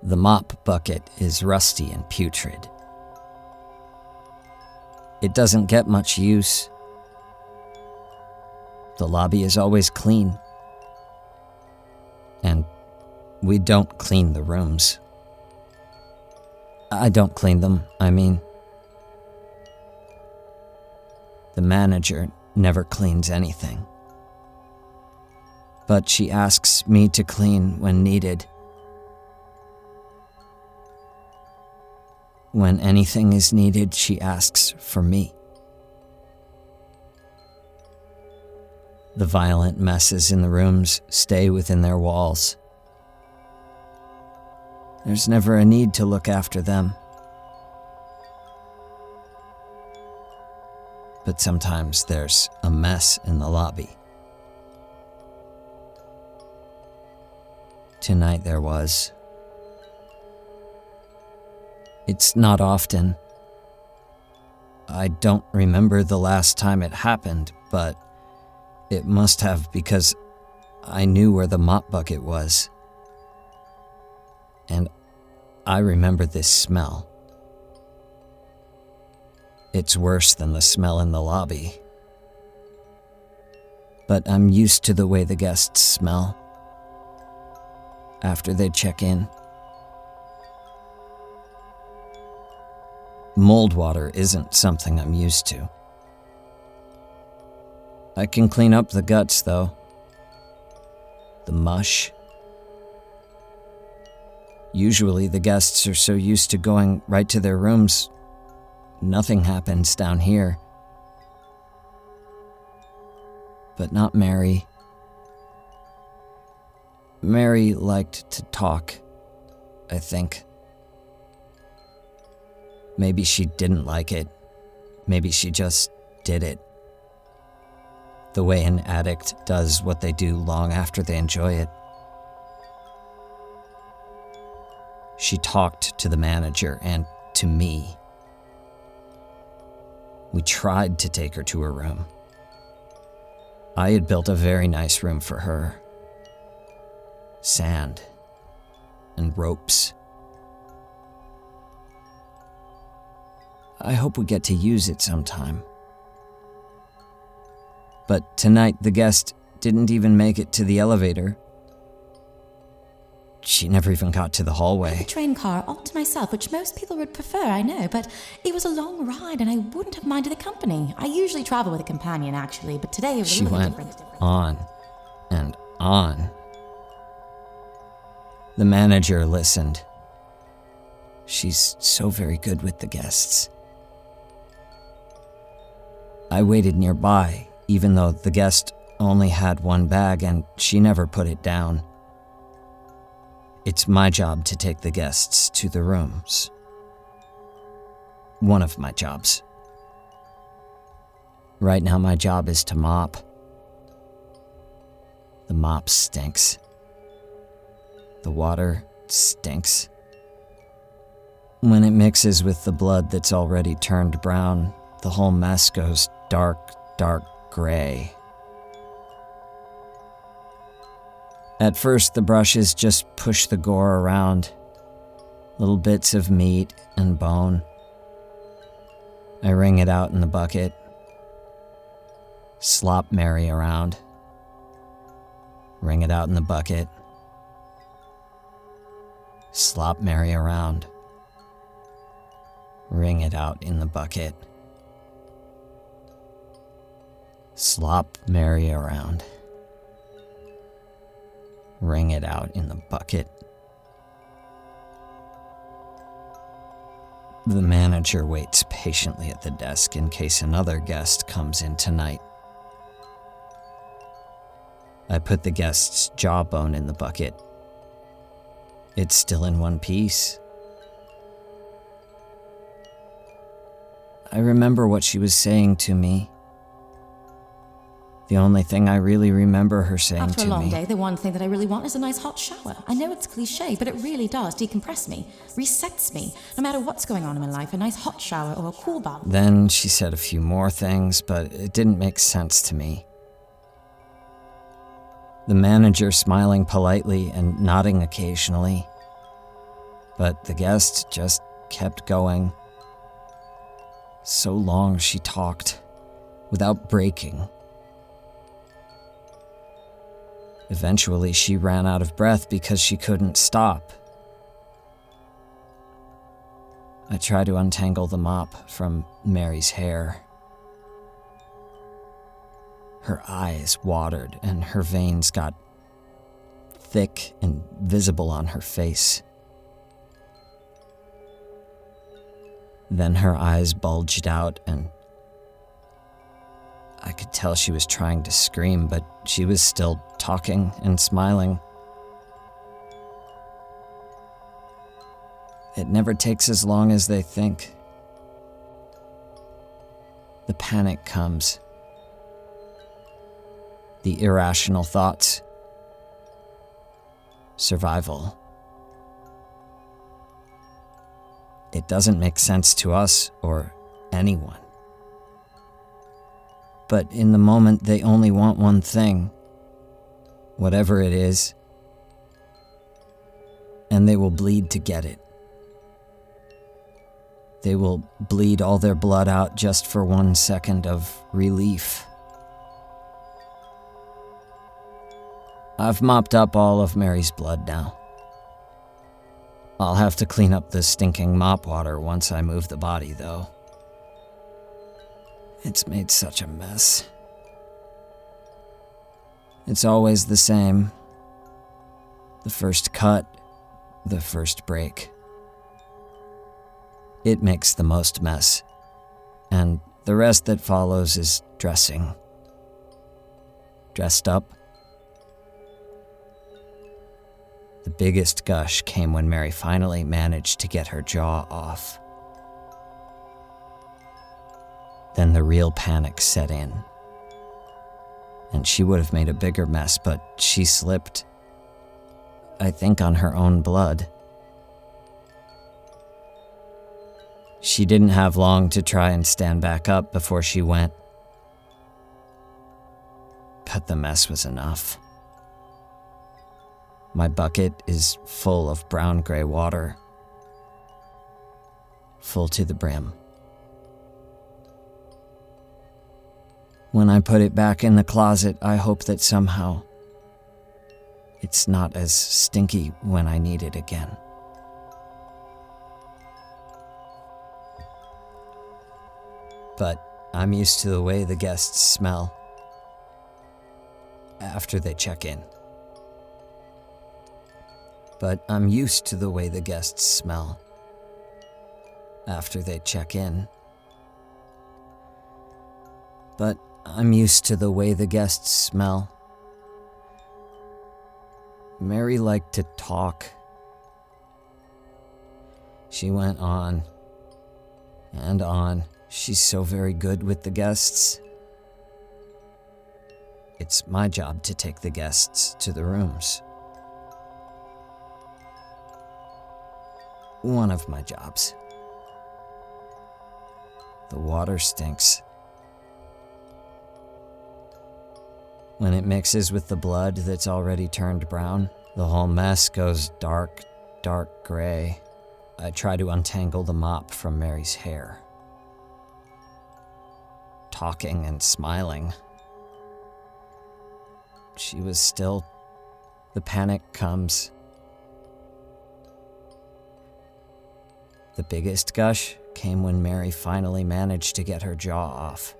The mop bucket is rusty and putrid. It doesn't get much use. The lobby is always clean. And we don't clean the rooms. I don't clean them, I mean. The manager never cleans anything. But she asks me to clean when needed. When anything is needed, she asks for me. The violent messes in the rooms stay within their walls. There's never a need to look after them. But sometimes there's a mess in the lobby. Tonight there was. It's not often. I don't remember the last time it happened, but it must have, because I knew where the mop bucket was. And I remember this smell. It's worse than the smell in the lobby. But I'm used to the way the guests smell after they check in. Mold water isn't something I'm used to. I can clean up the guts, though. The mush. Usually the guests are so used to going right to their rooms, nothing happens down here. But not Mary. Mary liked to talk, I think. Maybe she didn't like it. Maybe she just did it. The way an addict does what they do long after they enjoy it. She talked to the manager and to me. We tried to take her to her room. I had built a very nice room for her. Sand and ropes. I hope we get to use it sometime. But tonight the guest didn't even make it to the elevator. She never even got to the hallway. The train car all to myself, which most people would prefer, I know, but it was a long ride and I wouldn't have minded the company. I usually travel with a companion, actually, but today it was She a little went different. on and on. The manager listened. She's so very good with the guests. I waited nearby, even though the guest only had one bag and she never put it down. It's my job to take the guests to the rooms. One of my jobs. Right now my job is to mop. The mop stinks. The water stinks. When it mixes with the blood that's already turned brown, the whole mess goes dark, dark gray. At first, the brushes just push the gore around, little bits of meat and bone. I wring it out in the bucket, slop Mary around, wring it out in the bucket, slop Mary around, wring it out in the bucket, slop Mary around. Wring it out in the bucket. The manager waits patiently at the desk in case another guest comes in tonight. I put the guest's jawbone in the bucket. It's still in one piece. I remember what she was saying to me. The only thing I really remember her saying to me. After a long day, the one thing that I really want is a nice hot shower. I know it's cliche, but it really does decompress me, resets me. No matter what's going on in my life, a nice hot shower or a cool bath. Then she said a few more things, but it didn't make sense to me. The manager smiling politely and nodding occasionally. But the guest just kept going. So long she talked, without breaking. Eventually, she ran out of breath because she couldn't stop. I tried to untangle the mop from Mary's hair. Her eyes watered and her veins got thick and visible on her face. Then her eyes bulged out and I could tell she was trying to scream, but she was still talking and smiling. It never takes as long as they think. The panic comes. The irrational thoughts. Survival. It doesn't make sense to us or anyone. But in the moment, they only want one thing, whatever it is, and they will bleed to get it. They will bleed all their blood out just for 1 second of relief. I've mopped up all of Mary's blood now. I'll have to clean up the stinking mop water once I move the body, though. It's made such a mess. It's always the same. The first cut, the first break. It makes the most mess, and the rest that follows is dressing. Dressed up. The biggest gush came when Mary finally managed to get her jaw off. Then the real panic set in. And she would have made a bigger mess, but she slipped. I think on her own blood. She didn't have long to try and stand back up before she went. But the mess was enough. My bucket is full of brown-gray water. Full to the brim. When I put it back in the closet, I hope that somehow it's not as stinky when I need it again. But I'm used to the way the guests smell after they check in. But I'm used to the way the guests smell after they check in. But I'm used to the way the guests smell. Mary liked to talk. She went on and on. She's so very good with the guests. It's my job to take the guests to the rooms. One of my jobs. The water stinks. When it mixes with the blood that's already turned brown, the whole mess goes dark, dark gray. I try to untangle the mop from Mary's hair. Talking and smiling. She was still. The panic comes. The biggest gush came when Mary finally managed to get her jaw off.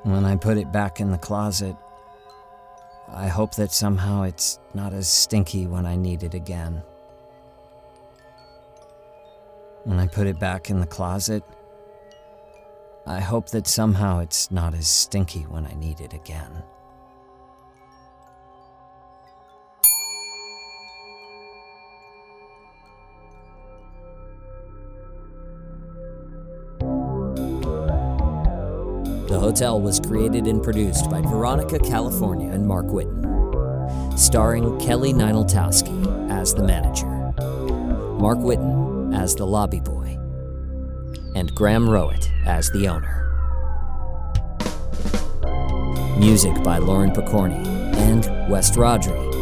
When I put it back in the closet, I hope that somehow it's not as stinky when I need it again. When I put it back in the closet, I hope that somehow it's not as stinky when I need it again. The Hotel was created and produced by Veronica, California, and Mark Whitten, starring Kelly Nienaltowski as the manager, Mark Whitten as the lobby boy, and Graham Rowat as the owner. Music by Lauren Picorni and West Rodri.